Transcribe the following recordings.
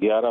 11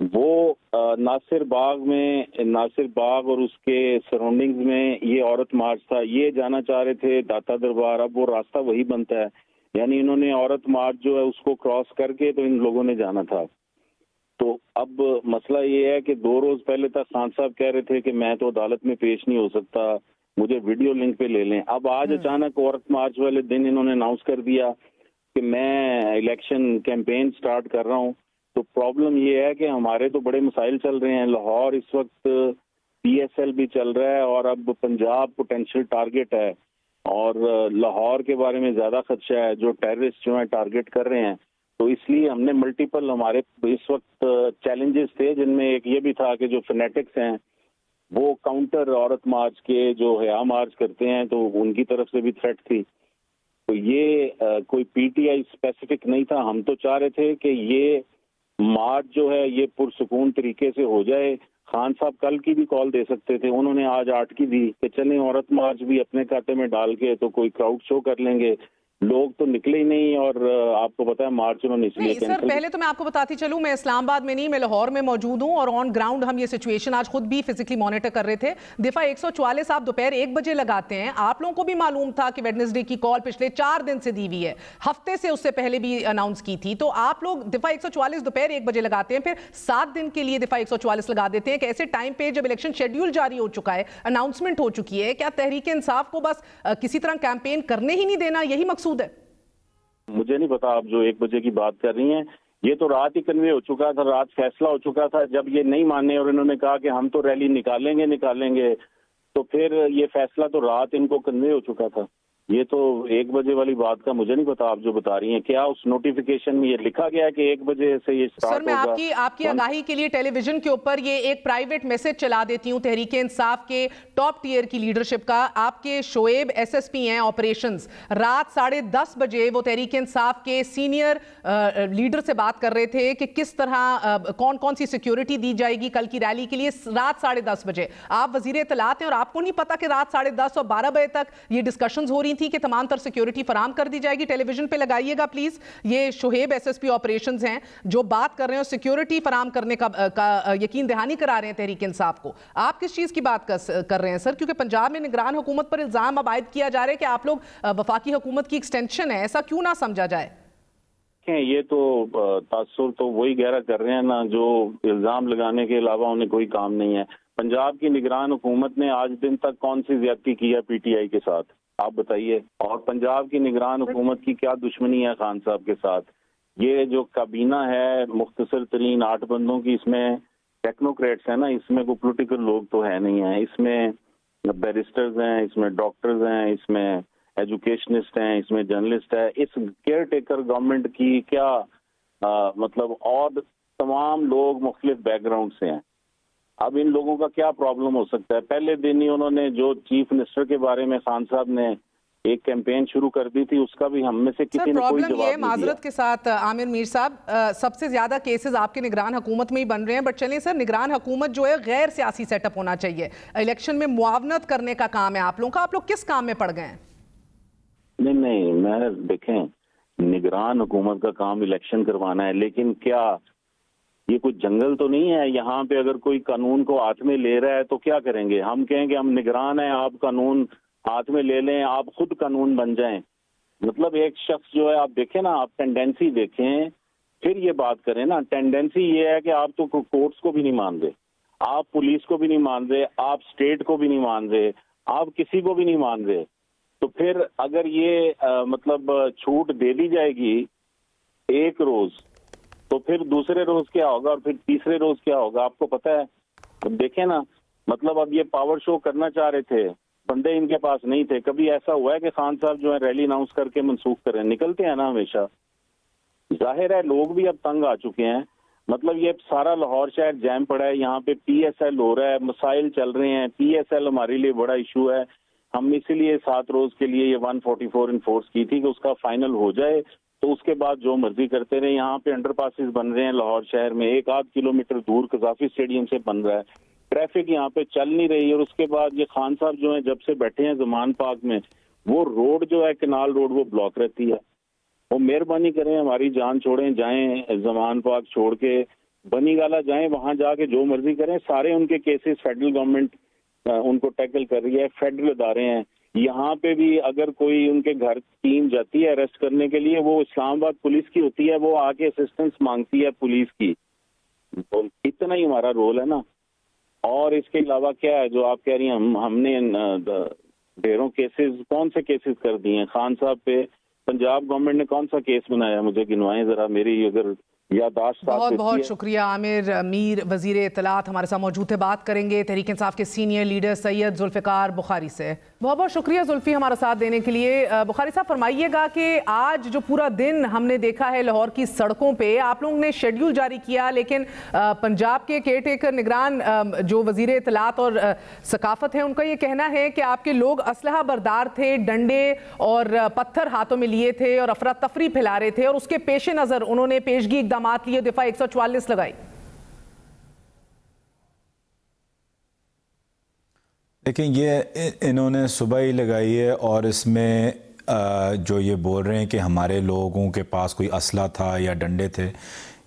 وہ ناصر باغ اور اس کے سراؤنڈنگز میں یہ عورت مارچ تھا. یہ جانا چاہ رہے تھے داتا دربار. اب وہ راستہ وہی بنتا ہے, یعنی انہوں نے عورت مارچ جو ہے اس کو کراس کر کے تو ان لوگوں نے جانا تھا. تو اب مسئلہ یہ ہے کہ 2 روز پہلے تک خان صاحب کہہ رہے تھے کہ میں تو عدالت میں پیش نہیں ہو سکتا, مجھے ویڈیو لنک پہ لے لیں. اب آج اچانک عورت مارچ والے دن انہوں نے اناؤنس کر دیا کہ میں الیکشن کیمپین سٹارٹ کر رہا ہوں. تو پرابلم یہ ہے کہ ہمارے تو بڑے مسائل چل رہے ہیں. لاہور اس وقت PSL بھی چل رہا ہے اور اب پنجاب پوٹینشیل ٹارگٹ ہے, اور لاہور کے بارے میں زیادہ خدشہ ہے جو ٹیررسٹ جو ہیں ٹارگٹ کر رہے ہیں. تو اس لیے ہم نے ملٹیپل ہمارے اس وقت چیلنجز تھے, جن میں ایک یہ بھی تھا کہ جو فنیٹکس ہیں وہ کاؤنٹر عورت مارچ کے جو حیا مارچ کرتے ہیں تو ان کی طرف سے بھی تھریٹ تھی. تو یہ کوئی PTI اسپیسیفک نہیں تھا. ہم تو چاہ رہے تھے کہ یہ مارچ جو ہے یہ پرسکون طریقے سے ہو جائے. خان صاحب کل کی بھی کال دے سکتے تھے, انہوں نے آج 8 کی دی کہ چلیں عورت مارچ بھی اپنے کھاتے میں ڈال کے تو کوئی کراؤڈ شو کر لیں گے. لوگ تو نکلے ہی نہیں, اور آپ کو پتا ہے مارچ انہوں نے اس لیے سر پہلے تو میں آپ کو بتاتی چلوں, میں اسلام آباد میں نہیں, میں لاہور میں موجود ہوں, اور آن گراؤنڈ ہم یہ سچویشن آج خود بھی فزیکلی مانیٹر کر رہے تھے. دفعہ 144 آپ دوپہر 1 بجے لگاتے ہیں, آپ لوگوں کو بھی معلوم تھا کہ ویڈنسڈے کی کال پچھلے 4 دن سے دی ہوئی ہے, ہفتے سے اس سے پہلے بھی اناؤنس کی تھی. تو آپ لوگ دفعہ 144 دوپہر 1 بجے لگاتے ہیں, پھر 7 دن کے لیے دفعہ 144 لگا دیتے ہیں کہ ایسے ٹائم پہ جب الیکشن شیڈیول جاری ہو چکا ہے, اناؤنسمنٹ ہو چکی ہے. کیا تحریک انصاف کو بس کسی طرح کیمپین کرنے ہی نہیں دینا, یہی مقصود ہے؟ مجھے نہیں پتا آپ جو 1 بجے کی بات کر رہی ہیں, یہ تو رات ہی کنوے ہو چکا تھا, رات فیصلہ ہو چکا تھا. جب یہ نہیں مانے اور انہوں نے کہا کہ ہم تو ریلی نکالیں گے, تو پھر یہ فیصلہ تو رات ان کو کنوے ہو چکا تھا. یہ تو 1 بجے والی بات کا مجھے نہیں پتا آپ جو بتا رہی ہیں. کیا اس نوٹیفیکیشن میں یہ لکھا گیا ہے کہ 1 بجے سے یہ سٹارٹ ہوگا؟ سر میں آپ کی آگاہی کے لیے ٹیلی ویژن کے اوپر یہ ایک پرائیویٹ میسج چلا دیتی ہوں تحریک انصاف کے ٹاپ ٹیئر کی لیڈرشپ کا. آپ کے شعیب SSP ہیں آپریشنز, رات 10:30 بجے وہ تحریک انصاف کے سینئر لیڈر سے بات کر رہے تھے کہ کس طرح کون سی سیکیورٹی دی جائے گی کل کی ریلی کے لیے. رات 10:30 بجے آپ وزیر اطلاعات ہیں, اور آپ کو نہیں پتا کہ رات 10:30 اور 12 بجے تک یہ ڈسکشنز ہو رہی تھی کہ تمام تر سیکیورٹی فراہم کر دی جائے گی؟ ٹیلی ویژن پہ لگائیے گا پلیز. یہ شعیب SSP آپریشنز ہیں جو بات کر رہے ہیں, سیکیورٹی فراہم کرنے کا یقین دہانی کرا رہے ہیں تحریک انصاف کو. آپ کس چیز کی بات کر رہے ہیں سر؟ کیونکہ پنجاب میں نگران حکومت پر الزام اب عائد کیا جا رہا ہے کہ آپ لوگ وفاقی حکومت کی ایکسٹینشن ہے. ایسا کیوں نہ سمجھا جائے؟ یہ تو تاثر تو وہی گہرا کر رہے ہیں نا, جو الزام لگانے کے علاوہ انہیں کوئی کام نہیں ہے. پنجاب کی نگران حکومت نے آج دن تک کون سی زیادتی کی ہے PTI کے ساتھ, آپ بتائیے؟ اور پنجاب کی نگران حکومت کی کیا دشمنی ہے خان صاحب کے ساتھ؟ یہ جو کابینہ ہے مختصر ترین 8 بندوں کی, اس میں ٹیکنوکریٹس ہیں نا, اس میں کوئی پولیٹیکل لوگ تو ہے نہیں ہیں. اس میں بیرسٹرز ہیں, اس میں ڈاکٹرز ہیں, اس میں ایجوکیشنسٹ ہیں, اس میں جرنلسٹ ہے. اس کیئر ٹیکر گورنمنٹ کی کیا مطلب, اور تمام لوگ مختلف بیک گراؤنڈ سے ہیں. اب ان لوگوں کا کیا پرابلم ہو سکتا ہے؟ پہلے دن ہی انہوں نے جو چیف منسٹر کے بارے میں خان صاحب نے ایک کیمپین شروع کر دی تھی, اس کا بھی ہم میں سے کسی نے کوئی جواب نہیں دیا. معذرت کے ساتھ عامر میر صاحب, سب سے زیادہ کیسز آپ کے نگران حکومت میں ہی بن رہے ہیں, بٹ چلیں سر, نگران حکومت جو ہے غیر سیاسی سیٹ اپ ہونا چاہیے. الیکشن میں معاونت کرنے کا کام ہے آپ لوگوں کا, آپ لوگ کس کام میں پڑ گئے ہیں؟ نہیں, میں دیکھیں, نگران حکومت کا کام الیکشن کروانا ہے, لیکن کیا یہ کوئی جنگل تو نہیں ہے؟ یہاں پہ اگر کوئی قانون کو ہاتھ میں لے رہا ہے تو کیا کریں گے؟ ہم کہیں کہ ہم نگران ہیں, آپ قانون ہاتھ میں لے لیں, آپ خود قانون بن جائیں. مطلب ایک شخص جو ہے, آپ دیکھیں نا, آپ ٹینڈنسی دیکھیں پھر یہ بات کریں نا. ٹینڈنسی یہ ہے کہ آپ تو کورٹس کو بھی نہیں مان رہے, آپ پولیس کو بھی نہیں مان رہے, آپ اسٹیٹ کو بھی نہیں مان رہے, آپ کسی کو بھی نہیں مان رہے. تو پھر اگر یہ مطلب چھوٹ دے دی جائے گی ایک روز, تو پھر دوسرے روز کیا ہوگا, اور پھر تیسرے روز کیا ہوگا؟ آپ کو پتا ہے. دیکھیں نا, مطلب اب یہ پاور شو کرنا چاہ رہے تھے, بندے ان کے پاس نہیں تھے. کبھی ایسا ہوا ہے کہ خان صاحب جو ہے ریلی اناؤنس کر کے منسوخ کریں؟ نکلتے ہیں نا ہمیشہ. ظاہر ہے لوگ بھی اب تنگ آ چکے ہیں. مطلب یہ سارا لاہور شہر جیم پڑا ہے, یہاں پہ PSL ہو رہا ہے, مسائل چل رہے ہیں. PSL ہمارے لیے بڑا ایشو ہے. ہم اسی لیے 7 روز کے لیے یہ 144 انفورس کی تھی کہ اس کا فائنل ہو جائے, تو اس کے بعد جو مرضی کرتے رہے. یہاں پہ انڈر پاسز بن رہے ہیں لاہور شہر میں, 1-8 کلومیٹر دور قذافی اسٹیڈیم سے بن رہا ہے. ٹریفک یہاں پہ چل نہیں رہی. اور اس کے بعد یہ خان صاحب جو ہیں جب سے بیٹھے ہیں زمان پاک میں, وہ روڈ جو ہے کنال روڈ وہ بلاک رہتی ہے. وہ مہربانی کریں, ہماری جان چھوڑیں, جائیں زمان پاک چھوڑ کے بنی گالا جائیں, وہاں جا کے جو مرضی کریں, سارے ان کے کیسز فیڈرل گورنمنٹ ان کو ٹیکل کر رہی ہے, فیڈرل ادارے ہیں. یہاں پہ بھی اگر کوئی ان کے گھر ٹیم جاتی ہے اریسٹ کرنے کے لیے, وہ اسلام آباد پولیس کی ہوتی ہے, وہ آ کے اسسٹنس مانگتی ہے پولیس کی. اتنا ہی ہمارا رول ہے نا. اور اس کے علاوہ کیا ہے جو آپ کہہ رہی ہیں, ہم نے ڈھیروں کیسز, کون سے کیسز کر دیے ہیں خان صاحب پہ؟ پنجاب گورنمنٹ نے کون سا کیس بنایا, مجھے گنوائیں ذرا, میری اگر یادداشت. بہت بہت شکریہ عامر میر, وزیر اطلاعات ہمارے ساتھ موجود تھے. بات کریں گے تحریک انصاف کے سینئر لیڈر سید ذوالفقار بخاری سے. بہت بہت شکریہ زلفی ہمارا ساتھ دینے کے لیے. بخاری صاحب فرمائیے گا کہ آج جو پورا دن ہم نے دیکھا ہے لاہور کی سڑکوں پہ, آپ لوگوں نے شیڈیول جاری کیا, لیکن پنجاب کے کیئر ٹیکر نگران جو وزیر اطلاعات اور ثقافت ہیں, ان کا یہ کہنا ہے کہ آپ کے لوگ اسلحہ بردار تھے, ڈنڈے اور پتھر ہاتھوں میں لیے تھے اور افراتفری پھیلا رہے تھے, اور اس کے پیش نظر انہوں نے پیشگی اقدامات لیے, دفعہ 144 لگائی. لیکن یہ انہوں نے صبح ہی لگائی ہے, اور اس میں جو یہ بول رہے ہیں کہ ہمارے لوگوں کے پاس کوئی اسلحہ تھا یا ڈنڈے تھے,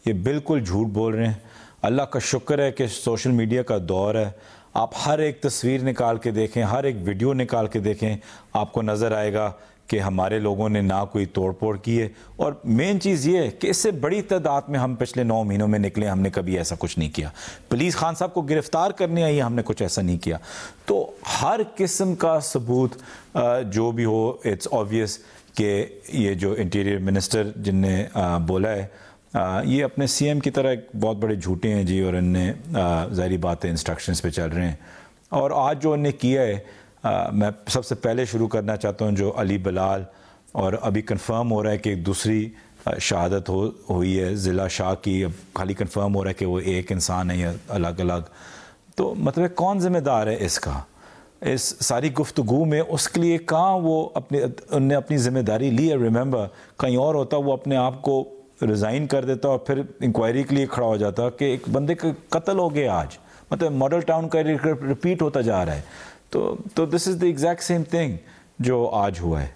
یہ بالکل جھوٹ بول رہے ہیں. اللہ کا شکر ہے کہ سوشل میڈیا کا دور ہے. آپ ہر ایک تصویر نکال کے دیکھیں, ہر ایک ویڈیو نکال کے دیکھیں, آپ کو نظر آئے گا کہ ہمارے لوگوں نے نہ کوئی توڑ پھوڑ کی ہے. اور مین چیز یہ ہے کہ اس سے بڑی تعداد میں ہم پچھلے 9 مہینوں میں نکلے, ہم نے کبھی ایسا کچھ نہیں کیا. پولیس خان صاحب کو گرفتار کرنے آئی, ہم نے کچھ ایسا نہیں کیا. تو ہر قسم کا ثبوت جو بھی ہو, اٹس آبویس کہ یہ جو انٹیریئر منسٹر جن نے بولا ہے, یہ اپنے سی ایم کی طرح ایک بہت بڑے جھوٹے ہیں جی, اور ان نے ظاہری بات ہے انسٹرکشنز پہ چل رہے ہیں. اور آج جو انہوں نے کیا ہے, میں سب سے پہلے شروع کرنا چاہتا ہوں جو علی بلال, اور ابھی کنفرم ہو رہا ہے کہ ایک دوسری شہادت ہوئی ہے ضلع شاہ کی. اب خالی کنفرم ہو رہا ہے کہ وہ ایک انسان ہے یا الگ الگ. تو مطلب کون ذمہ دار ہے اس کا, اس ساری گفتگو میں؟ اس کے لیے کہاں وہ ان نے اپنی ذمہ داری لی ہے. ریممبر, کہیں اور ہوتا وہ اپنے آپ کو ریزائن کر دیتا اور پھر انکوائری کے لیے کھڑا ہو جاتا کہ ایک بندے کا قتل ہو گیا آج. مطلب ماڈل ٹاؤن کا ریپیٹ ہوتا جا رہا ہے. تو دس از دی ایگزیکٹ سیم تھنگ جو آج ہوا ہے.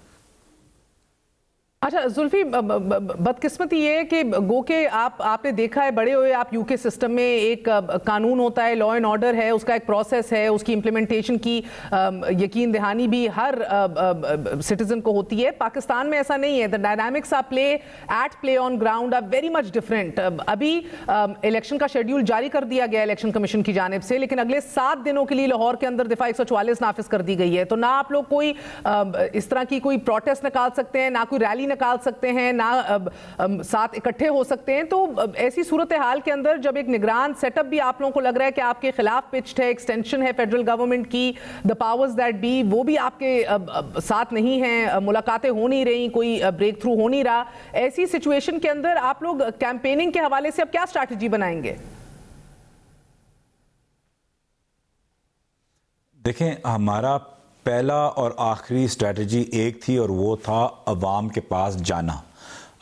اچھا زلفی, بدقسمتی یہ ہے کہ گو کہ آپ نے دیکھا ہے بڑے ہوئے آپ یو کے سسٹم میں, ایک قانون ہوتا ہے, لا اینڈ آرڈر ہے, اس کا ایک پروسیس ہے, اس کی امپلیمنٹیشن کی یقین دہانی بھی ہر سٹیزن کو ہوتی ہے. پاکستان میں ایسا نہیں ہے. The dynamics of play on ground are very much different. ابھی الیکشن کا شیڈیول جاری کر دیا گیا الیکشن کمیشن کی جانب سے, لیکن اگلے 7 دنوں کے لیے لاہور کے اندر دفعہ 144 نافذ کر دی گئی ہے. تو نہ آپ لوگ کوئی اس طرح کی کوئی پروٹیسٹ نکال سکتے ہیں, نہ کوئی ریلی نکال سکتے ہیں, نہ ساتھ اکٹھے ہو سکتے ہیں. تو ایسی صورتحال کے اندر جب ایک نگران سیٹ اپ بھی آپ لوگوں کو لگ رہا ہے کہ آپ کے خلاف پچڈ ہے, ایکسٹینشن ہے فیڈرل گورنمنٹ کی, the powers that be وہ بھی آپ کے ساتھ نہیں ہیں, ملاقاتیں ہو نہیں رہی, کوئی بریک تھرو ہو نہیں رہا, ایسی سچویشن کے اندر آپ لوگ کیمپیننگ کے حوالے سے اب کیا اسٹریٹجی بنائیں گے؟ دیکھیں, ہمارا پہلا اور آخری اسٹریٹجی ایک تھی, اور وہ تھا عوام کے پاس جانا,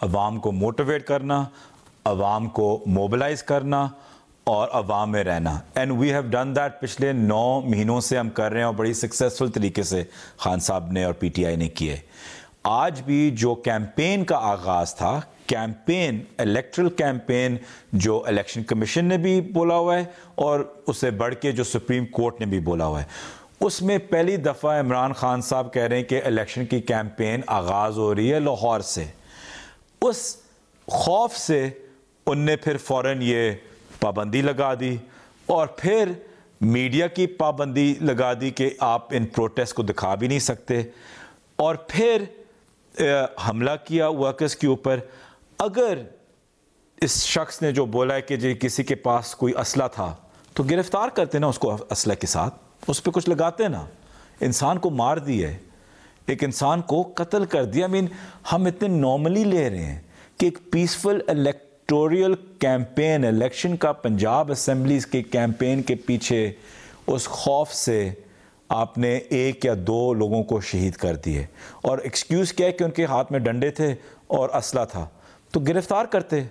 عوام کو موٹیویٹ کرنا, عوام کو موبلائز کرنا اور عوام میں رہنا. And we have done that. پچھلے 9 مہینوں سے ہم کر رہے ہیں, اور بڑی سکسیسفل طریقے سے خان صاحب نے اور پی ٹی آئی نے کیے. آج بھی جو کیمپین کا آغاز تھا, کیمپین, الیکٹرل کیمپین, جو الیکشن کمیشن نے بھی بولا ہوا ہے اور اس سے بڑھ کے جو سپریم کورٹ نے بھی بولا ہوا ہے, اس میں پہلی دفعہ عمران خان صاحب کہہ رہے ہیں کہ الیکشن کی کیمپین آغاز ہو رہی ہے لاہور سے. اس خوف سے ان نے پھر فوراً یہ پابندی لگا دی, اور پھر میڈیا کی پابندی لگا دی کہ آپ ان پروٹیسٹ کو دکھا بھی نہیں سکتے, اور پھر حملہ کیا ورکرز کے اوپر. اگر اس شخص نے جو بولا ہے کہ جی کسی کے پاس کوئی اسلحہ تھا, تو گرفتار کرتے نا اس کو اسلحے کے ساتھ, اس پہ کچھ لگاتے نا. انسان کو مار دیے, ایک انسان کو قتل کر دیا. ہم اتنے نارملی لے رہے ہیں کہ ایک پیسفل الیکٹوریل کیمپین, الیکشن کا پنجاب اسمبلیز کے کیمپین کے پیچھے اس خوف سے آپ نے 1 یا 2 لوگوں کو شہید کر دیے. اور ایکسکیوز کیا ہے کہ ان کے ہاتھ میں ڈنڈے تھے اور اسلحہ تھا, تو گرفتار کرتے,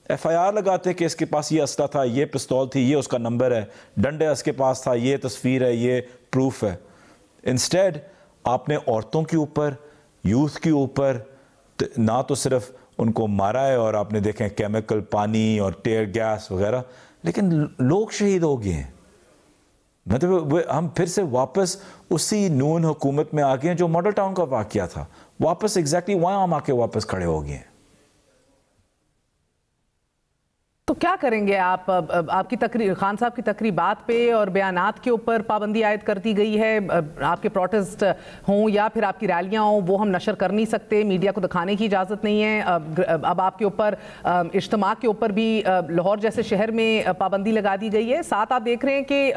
ایف آئی آر لگاتے کہ اس کے پاس یہ اسلحہ تھا, یہ پستول تھی, یہ اس کا نمبر ہے, ڈنڈے اس کے پاس تھا, یہ تصویر ہے, یہ پروف ہے. انسٹیڈ آپ نے عورتوں کے اوپر, یوتھ کے اوپر, نہ تو صرف ان کو مارا ہے اور آپ نے دیکھیں کیمیکل پانی اور ٹیئر گیس وغیرہ، لیکن لوگ شہید ہو گئے ہیں. مطلب ہم پھر سے واپس اسی نون حکومت میں آ گئے ہیں جو ماڈل ٹاؤن کا واقعہ تھا، واپس ایگزیکٹلی وہاں ہم آ کے واپس کھڑے ہو گئے ہیں. تو کیا کریں گے آپ کی تقریر، خان صاحب کی تقریبات پہ اور بیانات کے اوپر پابندی عائد کر دی گئی ہے؟ آپ کے پروٹیسٹ ہوں یا پھر آپ کی ریلیاں ہوں وہ ہم نشر کر نہیں سکتے، میڈیا کو دکھانے کی اجازت نہیں ہے. اب آپ کے اوپر اجتماع کے اوپر بھی لاہور جیسے شہر میں پابندی لگا دی گئی ہے. ساتھ آپ دیکھ رہے ہیں کہ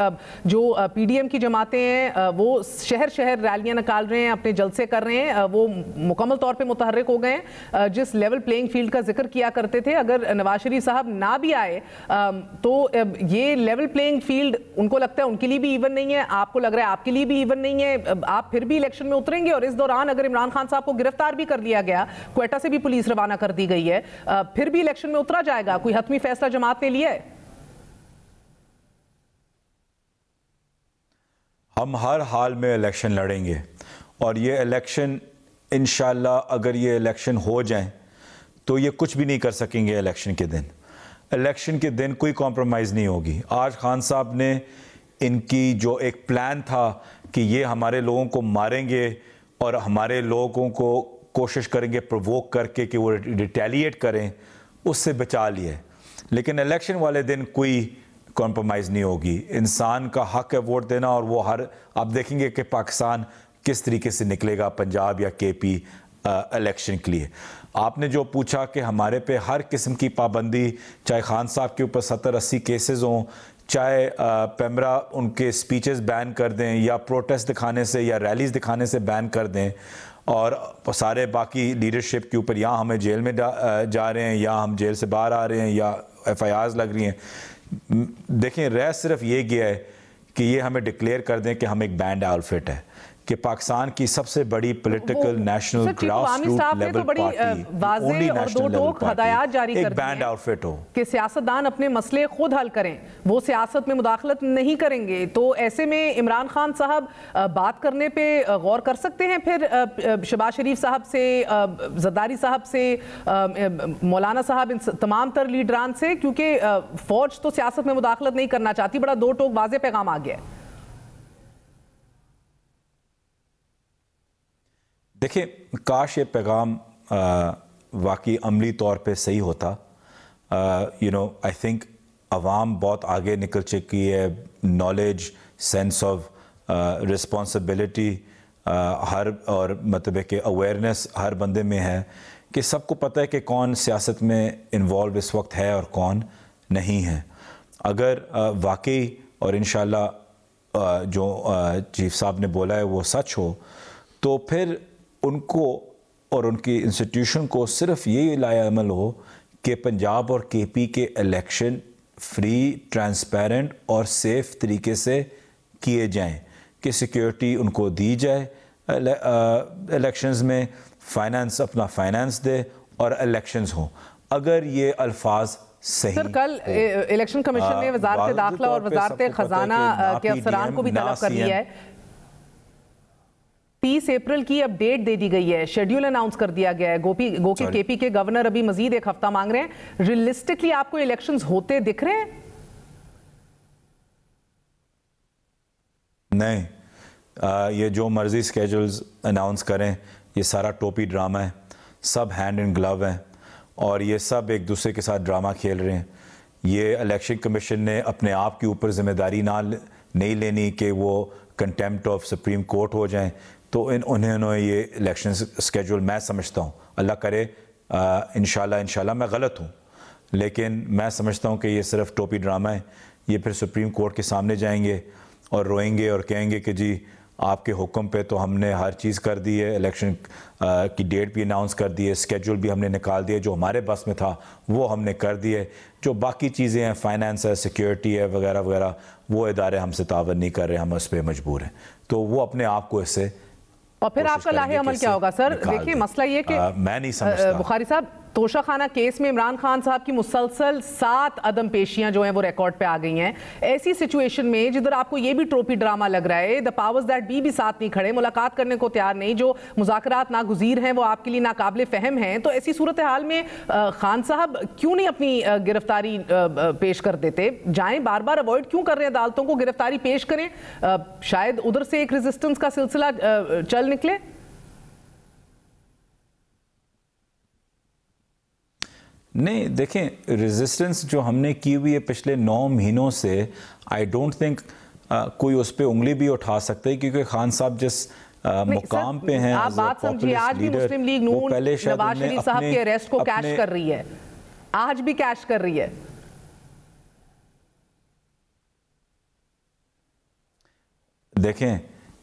جو پی ڈی ایم کی جماعتیں ہیں وہ شہر شہر ریلیاں نکال رہے ہیں، اپنے جلسے کر رہے ہیں، وہ مکمل طور پہ متحرک ہو گئے ہیں. جس لیول پلینگ فیلڈ کا ذکر کیا کرتے تھے، اگر نواز شریف صاحب نہ بھی آئے تو یہ لیول پلینگ فیلڈ ان کو لگتا ہے ان کے لیے بھی ایون نہیں ہے، آپ کو لگ رہا ہے آپ کے لیے بھی ایون نہیں ہے. آپ پھر بھی الیکشن میں اتریں گے؟ اور اس دوران اگر عمران خان صاحب کو گرفتار بھی کر لیا گیا، کوئٹہ سے بھی پولیس روانہ کر دی گئی ہے، پھر بھی الیکشن میں اترا جائے گا؟ کوئی حتمی فیصلہ جماعت نے لیا ہے؟ ہم ہر حال میں الیکشن لڑیں گے، اور یہ الیکشن انشاءاللہ اگر یہ الیکشن ہو جائیں تو یہ کچھ بھی نہیں کر سکیں گے. الیکشن کے دن کوئی کمپرومائز نہیں ہوگی. آج خان صاحب نے ان کی جو ایک پلان تھا کہ یہ ہمارے لوگوں کو ماریں گے اور ہمارے لوگوں کو کوشش کریں گے پرووک کر کے کہ وہ ریٹیلیٹ کریں، اس سے بچا لیے. لیکن الیکشن والے دن کوئی کمپرومائز نہیں ہوگی. انسان کا حق ہے ووٹ دینا، اور وہ آپ دیکھیں گے کہ پاکستان کس طریقے سے نکلے گا پنجاب یا کے پی الیکشن کے لیے. آپ نے جو پوچھا کہ ہمارے پہ ہر قسم کی پابندی، چاہے خان صاحب کے اوپر 70-80 کیسز ہوں، چاہے پیمرا ان کے سپیچز بین کر دیں یا پروٹیسٹ دکھانے سے یا ریلیز دکھانے سے بین کر دیں، اور سارے باقی لیڈرشپ کے اوپر یا ہمیں جیل میں جا رہے ہیں یا ہم جیل سے باہر آ رہے ہیں یا ایف آئی آرز لگ رہی ہیں. دیکھیں رہ صرف یہ گیا ہے کہ یہ ہمیں ڈکلیئر کر دیں کہ ہم ایک بینڈ آؤٹ فٹ ہے، کہ پاکستان کی سب سے بڑی political national grass root level party, only national level party, ایک بینڈ آؤٹ فٹ ہو کہ سیاستدان اپنے مسئلے خود حل کریں، وہ سیاست میں مداخلت نہیں کریں گے. تو ایسے میں عمران خان صاحب بات کرنے پہ غور کر سکتے ہیں پھر شہباز شریف صاحب سے، زرداری صاحب سے، مولانا صاحب، ان تمام تر لیڈران سے، کیونکہ فوج تو سیاست میں مداخلت نہیں کرنا چاہتی. بڑا دو ٹوک واضح پیغام آ گیا ہے. دیکھیں کاش یہ پیغام واقعی عملی طور پہ صحیح ہوتا. آئی تھنک عوام بہت آگے نکل چکی ہے، نالج، سینس آف رسپانسبلٹی اور مطلب کہ اویئرنیس ہر بندے میں ہے، کہ سب کو پتہ ہے کہ کون سیاست میں انوالو اس وقت ہے اور کون نہیں ہے. اگر واقعی اور انشاءاللہ جو چیف صاحب نے بولا ہے وہ سچ ہو، تو پھر ان کو اور ان کی انسٹیٹیوشن کو صرف یہ لایا عمل ہو کہ پنجاب اور کے پی کے الیکشن فری، ٹرانسپیرنٹ اور سیف طریقے سے کیے جائیں، کہ سیکیورٹی ان کو دی جائے الیکشنز میں، فائنانس اپنا فائنانس دے اور الیکشنز ہوں. اگر یہ الفاظ صحیح. سر کل الیکشن کمیشن نے وزارت داخلہ اور وزارت خزانہ کے افسران کو بھی طلب کر لیا ہے. 30 اپریل کی اپ ڈیٹ دے دی گئی ہے، شیڈیول اناؤنس کر دیا گیا ہے. گو کہ کے پی کے گورنر ابھی مزید ایک ہفتہ مانگ رہے ہیں. ریئلسٹکلی آپ کو الیکشنز ہوتے دکھ رہے ہیں؟ نہیں، یہ جو مرضی سکیجولز اناؤنس کریں، یہ سارا ٹوپی ڈرامہ ہے. سب ہینڈ اینڈ گلو ہیں اور یہ سب ایک دوسرے کے ساتھ ڈرامہ کھیل رہے ہیں. یہ الیکشن کمیشن نے اپنے آپ کے اوپر ذمہ داری نہیں لینی کہ وہ کنٹیمپٹ آف سپریم کورٹ ہو جائیں. تو انہوں یہ الیکشن اسکیجول، میں سمجھتا ہوں، اللہ کرے انشاءاللہ میں غلط ہوں، لیکن میں سمجھتا ہوں کہ یہ صرف ٹوپی ڈرامہ ہے. یہ پھر سپریم کورٹ کے سامنے جائیں گے اور روئیں گے اور کہیں گے کہ جی آپ کے حکم پہ تو ہم نے ہر چیز کر دی ہے، الیکشن کی ڈیٹ بھی اناؤنس کر دی ہے، اسکیجول بھی ہم نے نکال دیا، جو ہمارے بس میں تھا وہ ہم نے کر دی ہے. جو باقی چیزیں ہیں، فائنانس ہے، سیکیورٹی ہے وغیرہ وغیرہ، وہ ادارے ہم سے تعاون نہیں کر رہے، ہم اس پہ مجبور ہیں. تو وہ اپنے آپ کو اس سے، اور پھر آپ کا لاہے عمل کیا ہوگا؟ سر دیکھیں مسئلہ یہ کہ میں نہیں سمجھتا بخاری صاحب توشہ خانہ کیس میں عمران خان صاحب کی مسلسل 7 عدم پیشیاں جو ہیں وہ ریکارڈ پہ آ گئی ہیں. ایسی سچویشن میں جدھر آپ کو یہ بھی ٹروپی ڈرامہ لگ رہا ہے, دا پاورز دیٹ بھی ساتھ نہیں کھڑے, ملاقات کرنے کو تیار نہیں, جو مذاکرات ناگزیر ہیں وہ آپ کے لیے ناقابل فہم ہیں, تو ایسی صورتحال میں خان صاحب کیوں نہیں اپنی گرفتاری پیش کر دیتے؟ جائیں, بار بار اوائڈ کیوں کر رہے ہیں عدالتوں کو, گرفتاری پیش کریں, شاید ادھر سے ایک ریزسٹنس کا سلسلہ چل نکلے. نہیں دیکھیں, ریزسٹنس جو ہم نے کی ہوئی ہے پچھلے 9 مہینوں سے, آئی ڈونٹ تھنک کوئی اس پہ انگلی بھی اٹھا سکتا ہے, کیونکہ خان صاحب جس مقام پہ ہیں, آپ بات سمجھیے, آج بھی مسلم لیگ نون نواز شریف صاحب کے اریسٹ کو کیش کر رہی ہے, آج بھی کیش کر رہی ہے. دیکھیں,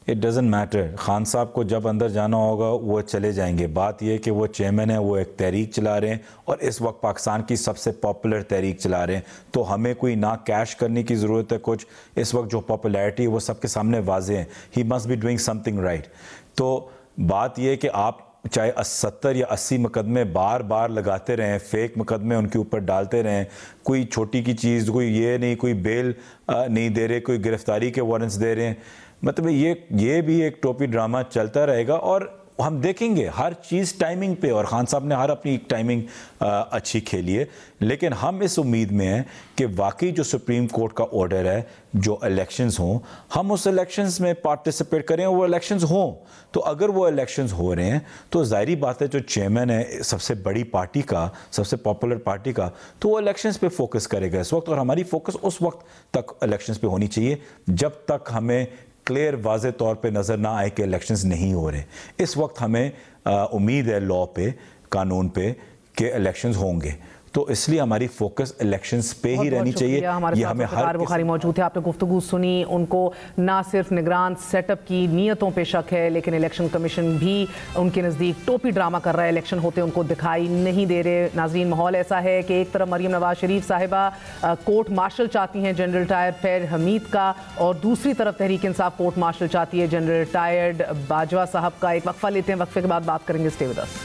اٹ ڈزنٹ میٹر, خان صاحب کو جب اندر جانا ہوگا وہ چلے جائیں گے. بات یہ کہ وہ چیئرمین ہیں, وہ ایک تحریک چلا رہے ہیں اور اس وقت پاکستان کی سب سے پاپولر تحریک چلا رہے ہیں, تو ہمیں کوئی نہ کیش کرنے کی ضرورت ہے کچھ. اس وقت جو پاپولیرٹی ہے وہ سب کے سامنے واضح ہے, he must be doing something right. تو بات یہ کہ آپ چاہے 70 یا 80 مقدمے بار بار لگاتے رہیں, فیک مقدمے ان کے اوپر ڈالتے رہیں, کوئی چھوٹی کی چیز, کوئی یہ نہیں, کوئی بیل نہیں دے رہے, کوئی گرفتاری کے وارنٹس دے رہے ہیں, مطلب یہ بھی ایک ٹوپی ڈرامہ چلتا رہے گا. اور ہم دیکھیں گے ہر چیز ٹائمنگ پہ, اور خان صاحب نے ہر اپنی ٹائمنگ اچھی کھیلی ہے, لیکن ہم اس امید میں ہیں کہ واقعی جو سپریم کورٹ کا آرڈر ہے, جو الیکشنز ہوں, ہم اس الیکشنز میں پارٹیسپیٹ کریں, وہ الیکشنز ہوں. تو اگر وہ الیکشنز ہو رہے ہیں تو ظاہری بات ہے جو چیئرمین ہے سب سے بڑی پارٹی کا, سب سے پاپولر پارٹی کا, تو وہ الیکشنز پہ فوکس کرے گا اس وقت, اور ہماری فوکس اس وقت تک الیکشنز پہ ہونی چاہیے جب تک ہمیں کلیئر واضح طور پہ نظر نہ آئے کہ الیکشنز نہیں ہو رہے. اس وقت ہمیں امید ہے لا پہ, قانون پہ, کہ الیکشنز ہوں گے, تو اس لیے ہماری فوکس الیکشنز پہ ہی رہنی چاہیے. یہ ہمیں ہر بخاری موجود ہے, آپ نے گفتگو سنی, ان کو نہ صرف نگران سیٹ اپ کی نیتوں پہ شک ہے, لیکن الیکشن کمیشن بھی ان کے نزدیک ٹوپی ڈرامہ کر رہا ہے, الیکشن ہوتے ان کو دکھائی نہیں دے رہے. ناظرین, ماحول ایسا ہے کہ ایک طرف مریم نواز شریف صاحبہ کورٹ مارشل چاہتی ہیں جنرل ٹائر فیض حمید کا, اور دوسری طرف تحریک انصاف کورٹ مارشل چاہتی ہے جنرل ٹائرڈ باجوہ صاحب کا. ایک وقفہ لیتے ہیں, وقفے کے بعد بات کریں گے. Stay with us.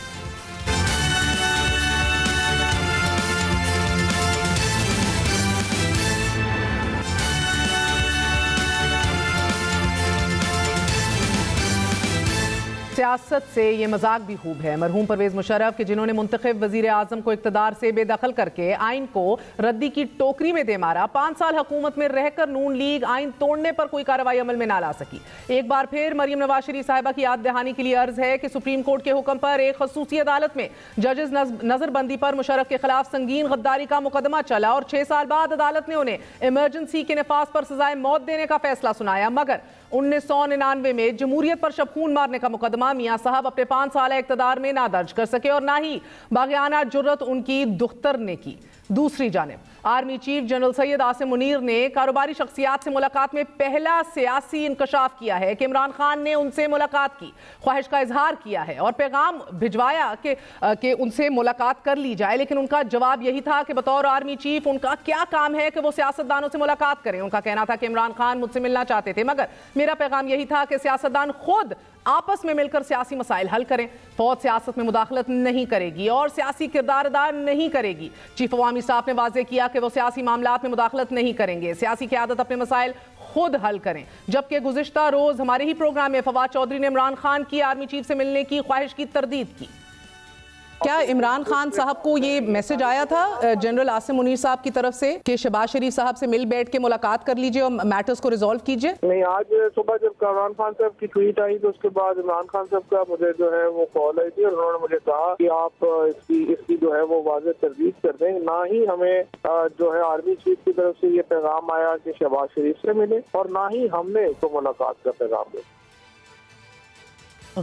سیاست سے یہ مذاق بھی خوب ہے. مرحوم پرویز مشرف کہ جنہوں نے منتخب وزیر اعظم کو اقتدار سے بے دخل کر کے آئین کو ردی کی ٹوکری میں دے مارا, 5 سال حکومت میں رہ کر نون لیگ آئین توڑنے پر کوئی کارروائی عمل میں نہ لا سکی. ایک بار پھر مریم نواز شریف صاحبہ کی یاد دہانی کے لیے عرض ہے کہ سپریم کورٹ کے حکم پر ایک خصوصی عدالت میں ججز نظر بندی پر مشرف کے خلاف سنگین غداری کا مقدمہ چلا, اور 6 سال بعد عدالت نے انہیں ایمرجنسی کے نفاذ پر سزائے موت دینے کا فیصلہ سنایا. مگر 1999 میں جمہوریت پر شب خون مارنے کا مقدمہ میاں صاحب اپنے 5 سالہ اقتدار میں نہ درج کر سکے, اور نہ ہی باغیانہ جرت ان کی دختر نے کی. دوسری جانب army chief general Syed Asim Munir نے کاروباری شخصیات سے ملاقات میں پہلا سیاسی انکشاف کیا ہے کہ عمران خان نے ان سے ملاقات کی خواہش کا اظہار کیا ہے اور پیغام بھجوایا کہ ان سے ملاقات کر لی جائے, لیکن ان کا جواب یہی تھا کہ بطور آرمی چیف ان کا کیا کام ہے کہ وہ سیاستدانوں سے ملاقات کریں. ان کا کہنا تھا کہ عمران خان مجھ سے ملنا چاہتے تھے, مگر میرا پیغام یہی تھا کہ سیاستدان خود آپس میں مل کر سیاسی مسائل حل کریں. فوج سیاست میں مداخلت نہیں کرے گی اور سیاسی کردار ادا نہیں کرے گی. چیف عوامی اسٹاف نے واضح کیا کہ وہ سیاسی معاملات میں مداخلت نہیں کریں گے. سیاسی قیادت اپنے مسائل خود حل کریں. جبکہ گزشتہ روز ہمارے ہی پروگرام میں فواد چودھری نے عمران خان کی آرمی چیف سے ملنے کی خواہش کی تردید کی. کیا عمران خان صاحب کو یہ میسج آیا تھا جنرل عاصم منیر صاحب کی طرف سے کہ شہباز شریف صاحب سے مل بیٹھ کے ملاقات کر لیجئے اور میٹرز کو ریزالو کیجئے؟ نہیں, آج صبح جب عمران خان صاحب کی ٹویٹ آئی تو اس کے بعد عمران خان صاحب کا مجھے جو ہے وہ کال آئی تھی, اور انہوں نے مجھے کہا کہ آپ اس کی جو ہے وہ واضح تردید کر دیں. نہ ہی ہمیں جو ہے آرمی چیف کی طرف سے یہ پیغام آیا کہ شہباز شریف سے ملے, اور نہ ہی ہم نے اس کو ملاقات کا پیغام دیا.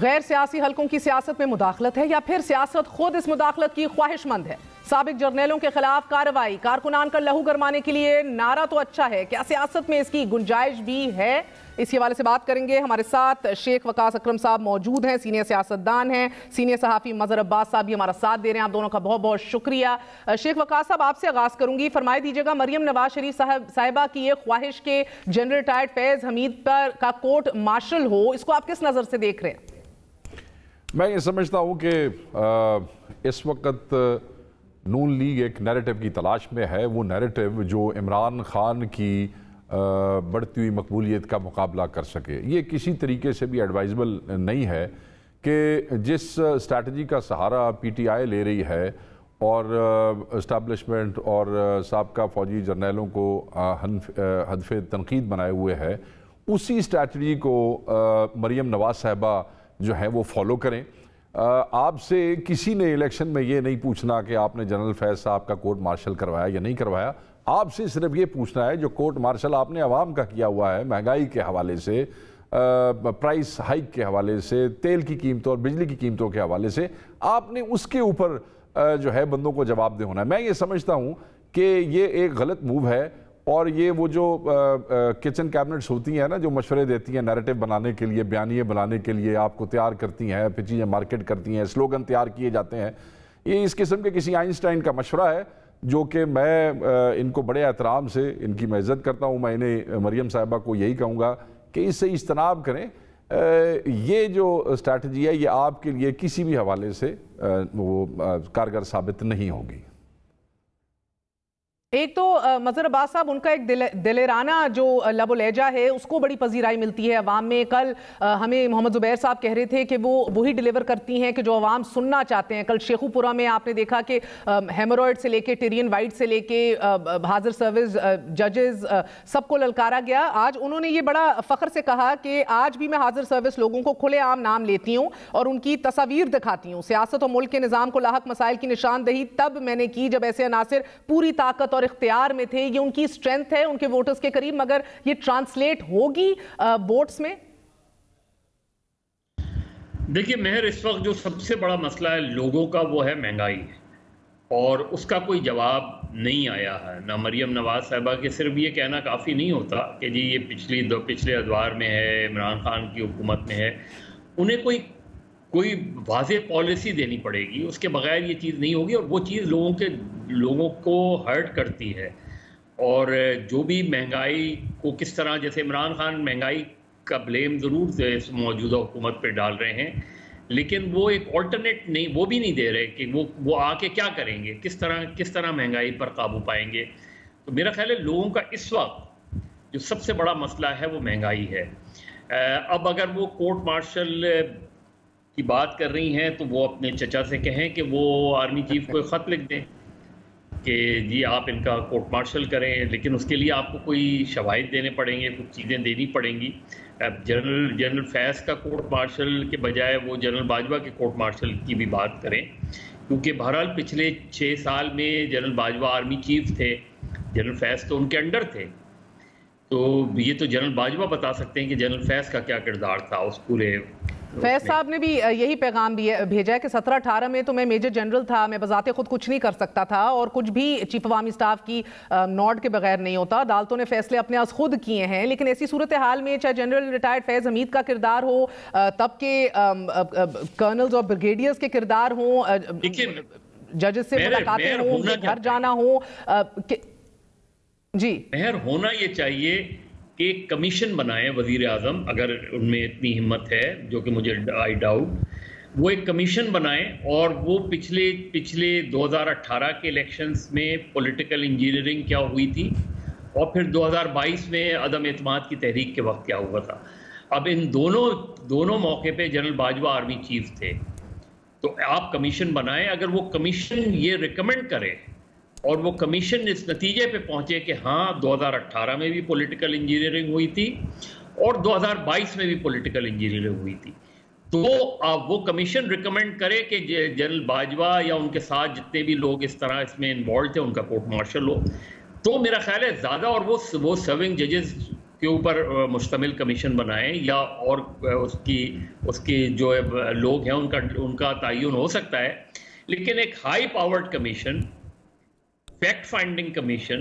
غیر سیاسی حلقوں کی سیاست میں مداخلت ہے یا پھر سیاست خود اس مداخلت کی خواہش مند ہے؟ سابق جرنیلوں کے خلاف کارروائی, کارکنان کا لہو گرمانے کے لیے نعرہ تو اچھا ہے, کیا سیاست میں اس کی گنجائش بھی ہے؟ اس حوالے سے بات کریں گے. ہمارے ساتھ شیخ وقاص اکرم صاحب موجود ہیں, سینئر سیاستدان ہیں. سینئر صحافی مظہر عباس صاحب بھی ہمارا ساتھ دے رہے ہیں. آپ دونوں کا بہت بہت شکریہ. شیخ وقاص صاحب, آپ سے آغاز کروں گی. فرمائے دیجیے گا, مریم نواز شریف صاحبہ کی یہ خواہش کہ جنرل ٹائرڈ فیض حمید پر کا کورٹ مارشل ہو, اس کو آپ کس نظر سے دیکھ رہے ہیں؟ میں یہ سمجھتا ہوں کہ اس وقت نون لیگ ایک نیریٹو کی تلاش میں ہے، وہ نیریٹو جو عمران خان کی بڑھتی ہوئی مقبولیت کا مقابلہ کر سکے. یہ کسی طریقے سے بھی ایڈوائزبل نہیں ہے کہ جس اسٹریٹجی کا سہارا پی ٹی آئی لے رہی ہے اور اسٹیبلشمنٹ اور سابقہ فوجی جرنیلوں کو ہدف تنقید بنائے ہوئے ہے، اسی اسٹریٹجی کو مریم نواز صاحبہ جو ہیں وہ فالو کریں. آپ سے کسی نے الیکشن میں یہ نہیں پوچھنا کہ آپ نے جنرل فیض صاحب کا کورٹ مارشل کروایا یا نہیں کروایا. آپ سے صرف یہ پوچھنا ہے جو کورٹ مارشل آپ نے عوام کا کیا ہوا ہے، مہنگائی کے حوالے سے، پرائس ہائیک کے حوالے سے، تیل کی قیمتوں اور بجلی کی قیمتوں کے حوالے سے، آپ نے اس کے اوپر جو ہے بندوں کو جواب دہ ہونا ہے. میں یہ سمجھتا ہوں کہ یہ ایک غلط موو ہے، اور یہ وہ جو کچن کیبنٹس ہوتی ہیں نا جو مشورے دیتی ہیں نیریٹو بنانے کے لیے، بیانیے بنانے کے لیے، آپ کو تیار کرتی ہیں، پھر چیزیں مارکیٹ کرتی ہیں، سلوگن تیار کیے جاتے ہیں، یہ اس قسم کے کسی آئنسٹائن کا مشورہ ہے جو کہ میں ان کو بڑے احترام سے ان کی میں عزت کرتا ہوں. میں انہیں مریم صاحبہ کو یہی کہوں گا کہ اس سے اجتناب کریں. یہ جو اسٹریٹجی ہے یہ آپ کے لیے کسی بھی حوالے سے وہ کارگر ثابت نہیں ہوگی. ایک تو مظہر عباس صاحب ان کا ایک دلیرانہ جو لب و لہجہ ہے اس کو بڑی پذیرائی ملتی ہے عوام میں. کل ہمیں محمد زبیر صاحب کہہ رہے تھے کہ وہ وہی ڈیلیور کرتی ہیں کہ جو عوام سننا چاہتے ہیں. کل شیخو پورہ میں آپ نے دیکھا کہ ہیمورائڈ سے لے کے ٹیرین وائٹ سے لے کے حاضر سروس ججز سب کو للکارا گیا. آج انہوں نے یہ بڑا فخر سے کہا کہ آج بھی میں حاضر سروس لوگوں کو کھلے عام نام لیتی ہوں اور ان کی تصاویر دکھاتی ہوں. سیاست اور ملک کے نظام کو لاحق مسائل کی نشاندہی تب میں نے کی جب ایسے عناصر پوری طاقت اور اختیار میں تھے. یہ ان کی سٹرینتھ ہے ان کے ووٹرز کے قریب، مگر یہ ٹرانسلیٹ ہوگی ووٹس میں؟ دیکھیے مہر، اس وقت جو سب سے بڑا مسئلہ ہے لوگوں کا وہ ہے مہنگائی، اور اس کا کوئی جواب نہیں آیا ہے. نہ مریم نواز صاحبہ کے صرف یہ کہنا کافی نہیں ہوتا کہ جی یہ پچھلے ادوار میں ہے، عمران خان کی حکومت میں ہے. انہیں کوئی واضح پالیسی دینی پڑے گی، اس کے بغیر یہ چیز نہیں ہوگی، اور وہ چیز لوگوں کو ہرٹ کرتی ہے. اور جو بھی مہنگائی کو کس طرح، جیسے عمران خان مہنگائی کا بلیم ضرور موجودہ حکومت پہ ڈال رہے ہیں، لیکن وہ ایک آلٹرنیٹ نہیں، وہ بھی نہیں دے رہے کہ وہ آ کے کیا کریں گے، کس طرح مہنگائی پر قابو پائیں گے. تو میرا خیال ہے لوگوں کا اس وقت جو سب سے بڑا مسئلہ ہے وہ مہنگائی ہے. اب اگر وہ کورٹ مارشل کی بات کر رہی ہیں تو وہ اپنے چچا سے کہیں کہ وہ آرمی چیف کو خط لکھ دیں کہ جی آپ ان کا کورٹ مارشل کریں، لیکن اس کے لیے آپ کو کوئی شواہد دینے پڑیں گے، کچھ چیزیں دینی پڑیں گی. جنرل فیض کا کورٹ مارشل کے بجائے وہ جنرل باجوہ کے کورٹ مارشل کی بھی بات کریں، کیونکہ بہرحال پچھلے 6 سال میں جنرل باجوہ آرمی چیف تھے، جنرل فیض تو ان کے انڈر تھے. تو یہ تو جنرل باجوہ بتا سکتے ہیں کہ جنرل فیض کا کیا کردار تھا اس پورے. فیض صاحب نے بھی یہی پیغام بھیجا ہے کہ 17-18 میں تو میں میجر جنرل تھا، میں بذات خود کچھ نہیں کر سکتا تھا اور کچھ بھی چیف عوامی اسٹاف کی نوڈ کے بغیر نہیں ہوتا. عدالتوں نے فیصلے اپنے از خود کیے ہیں، لیکن ایسی صورتحال میں چاہے جنرل ریٹائرڈ فیض حمید کا کردار ہو، تب کے کرنلز اور بریگیڈیئرز کے کردار ہوں، ججز سے ملاقاتیں ہوں، گھر جانا ہو، جی مہر ہونا یہ چاہیے کہ ایک کمیشن بنائیں وزیر اعظم، اگر ان میں اتنی ہمت ہے، جو کہ مجھے آئی ڈاؤٹ، وہ ایک کمیشن بنائیں اور وہ پچھلے 2018 کے الیکشنز میں پولیٹیکل انجینئرنگ کیا ہوئی تھی اور پھر 2022 میں عدم اعتماد کی تحریک کے وقت کیا ہوا تھا. اب ان دونوں موقع پہ جنرل باجوہ آرمی چیف تھے، تو آپ کمیشن بنائیں. اگر وہ کمیشن یہ ریکمینڈ کرے اور وہ کمیشن اس نتیجے پہ پہنچے کہ ہاں 2018 میں بھی پولیٹیکل انجینئرنگ ہوئی تھی اور 2022 میں بھی پولیٹیکل انجینئرنگ ہوئی تھی، تو وہ کمیشن ریکمینڈ کرے کہ جنرل باجوہ یا ان کے ساتھ جتنے بھی لوگ اس طرح اس میں انوالو تھے ان کا کورٹ مارشل ہو، تو میرا خیال ہے زیادہ، اور وہ سرونگ ججز کے اوپر مشتمل کمیشن بنائیں، یا اور اس کی جو لوگ ہیں ان کا تعین ہو سکتا ہے. لیکن ایک high powered commission, fact finding commission,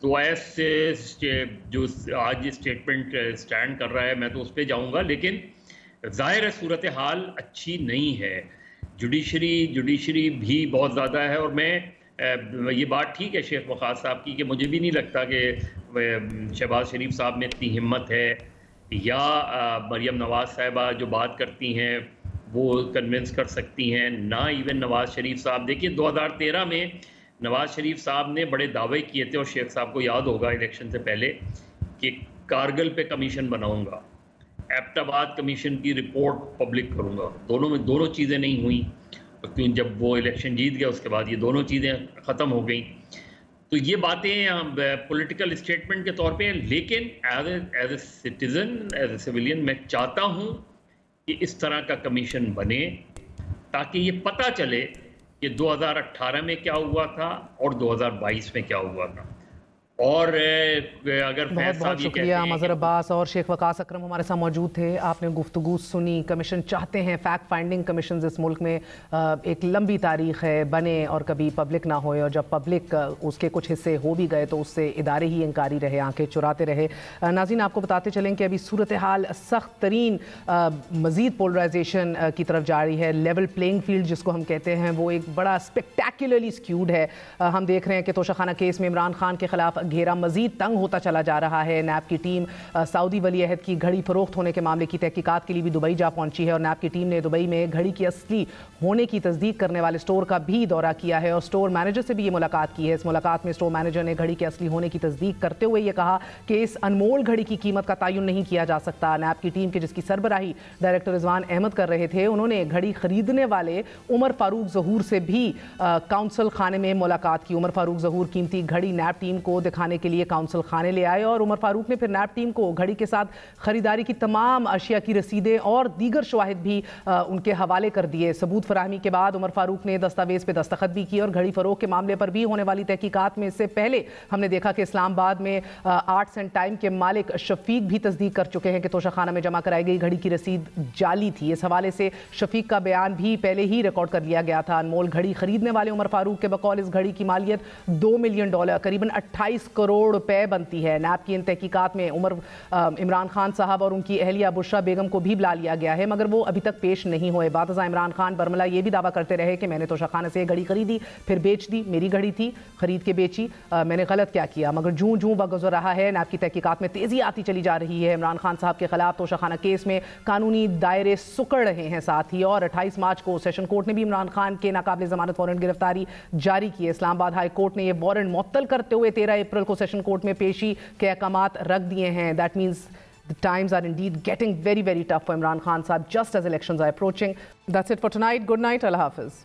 تو ایسے جو آج یہ اسٹیٹمنٹ سٹینڈ کر رہا ہے میں تو اس پہ جاؤں گا، لیکن ظاہر ہے صورتحال اچھی نہیں ہے، جوڈیشری بھی بہت زیادہ ہے، اور میں یہ بات ٹھیک ہے شیخ وقاص صاحب کی کہ مجھے بھی نہیں لگتا کہ شہباز شریف صاحب میں اتنی ہمت ہے یا مریم نواز صاحبہ جو بات کرتی ہیں وہ کنونس کر سکتی ہیں، نہ ایون نواز شریف صاحب۔ دیکھیے 2013 میں نواز شریف صاحب نے بڑے دعوے کیے تھے، اور شیخ صاحب کو یاد ہوگا الیکشن سے پہلے کہ کارگل پہ کمیشن بناؤں گا، ایبٹ آباد کمیشن کی رپورٹ پبلک کروں گا، دونوں چیزیں نہیں ہوئیں، کیوں جب وہ الیکشن جیت گیا اس کے بعد یہ دونوں چیزیں ختم ہو گئیں۔ تو یہ باتیں پولیٹیکل اسٹیٹمنٹ کے طور پہ ہیں، لیکن as a citizen, as a civilian میں چاہتا ہوں کہ اس طرح کا کمیشن بنے تاکہ یہ پتہ چلے کہ 2018 میں کیا ہوا تھا اور 2022 میں کیا ہوا تھا۔ اور اگر بہت بہت شکریہ مظہر عباس اور شیخ وقاص اکرم ہمارے ساتھ موجود تھے۔ آپ نے گفتگو سنی، کمیشن چاہتے ہیں، فیکٹ فائنڈنگ کمیشنز اس ملک میں ایک لمبی تاریخ ہے، بنے اور کبھی پبلک نہ ہوئے، اور جب پبلک اس کے کچھ حصے ہو بھی گئے تو اس سے ادارے ہی انکاری رہے، آنکھیں چراتے رہے۔ ناظرین آپ کو بتاتے چلیں کہ ابھی صورتحال سخت ترین مزید پولرائزیشن کی طرف جاری ہے، لیول پلینگ فیلڈ جس کو ہم کہتے ہیں وہ ایک بڑا اسپیکٹیکولرلی سکیوڈ ہے۔ ہم دیکھ رہے ہیں کہ توشہ خانہ کیس میں عمران خان کے خلاف گھیرا مزید تنگ ہوتا چلا جا رہا ہے۔ نیب کی ٹیم سعودی ولی عہد کی گھڑی فروخت ہونے کے معاملے کی تحقیقات کے لیے بھی دبئی جا پہنچی ہے، اور نیب کی ٹیم نے دبئی میں گھڑی کی اصلی ہونے کی تصدیق کرنے والے سٹور کا بھی دورہ کیا ہے، اور سٹور مینیجر سے بھی یہ ملاقات کی ہے۔ اس ملاقات میں سٹور مینیجر نے گھڑی کے اصلی ہونے کی تصدیق کرتے ہوئے یہ کہا کہ اس انمول گھڑی کی قیمت کا تعین نہیں کیا جا سکتا۔ نیب کی ٹیم کے جس کی سربراہی ڈائریکٹر رضوان احمد کر رہے تھے، انہوں نے گھڑی خریدنے والے عمر فاروق ظہور سے بھی کاؤنسل خانے میں ملاقات کی۔ عمر فاروق ظہور قیمتی گھڑی نیب ٹیم کو دکھانے کے لیے کاؤنسل خانے لے آئے، اور عمر فاروق نے پھر نیب ٹیم کو گھڑی کے ساتھ خریداری کی تمام اشیاء کی رسیدیں اور دیگر شواہد بھی ان کے حوالے کر دیے۔ ثبوت فراہمی کے بعد عمر فاروق نے دستاویز پہ دستخط بھی کیے، اور گھڑی فروخت کے معاملے پر بھی ہونے والی تحقیقات میں اس سے پہلے ہم نے دیکھا کہ اسلام آباد میں آرٹس اینڈ ٹائم کے مالک شفیق بھی تصدیق کر چکے ہیں کہ توشہ خانہ میں جمع کرائی گئی گھڑی کی رسید جعلی تھی۔ اس حوالے سے شفیق کا بیان بھی پہلے ہی ریکارڈ کر لیا گیا تھا۔ انمول گھڑی خریدنے والے عمر فاروق کے بقول اس گھڑی کی مالیت $2 ملین قریباً 28 کروڑ روپے بنتی ہے۔ نیب کی ان تحقیقات میں عمران خان صاحب اور ان کی اہلیہ بشرا بیگم کو بھی بلا لیا گیا ہے، مگر وہ ابھی تک پیش نہیں ہوئے۔ بعد ازاں عمران خان برملا یہ بھی دعویٰ کرتے رہے کہ میں نے توشہ خانہ سے گھڑی خریدی، پھر بیچ دی، میری گھڑی تھی، خرید کے بیچی، میں نے غلط کیا کیا۔ مگر جوں وقت گزر رہا ہے نیب کی تحقیقات میں تیزی آتی چلی جا رہی ہے۔ عمران خان صاحب کے خلاف توشہ خانہ کیس میں قانونی دائرے سکڑ رہے ہیں ساتھ ہی، اور 28 مارچ کو سیشن کورٹ نے بھی عمران خان کے ناقابل ضمانت وارنٹ گرفتاری جاری کی ہے۔ اسلام آباد ہائی کورٹ نے یہ وارنٹ معطل کرتے ہوئے 13 اپریل کو سیشن کورٹ میں پیشی کے احکامات رکھ دیے ہیں۔ That means the times are indeed getting very, very tough for Imran Khan Saab just as elections are approaching. That's it for tonight. Good night. Allah Hafiz.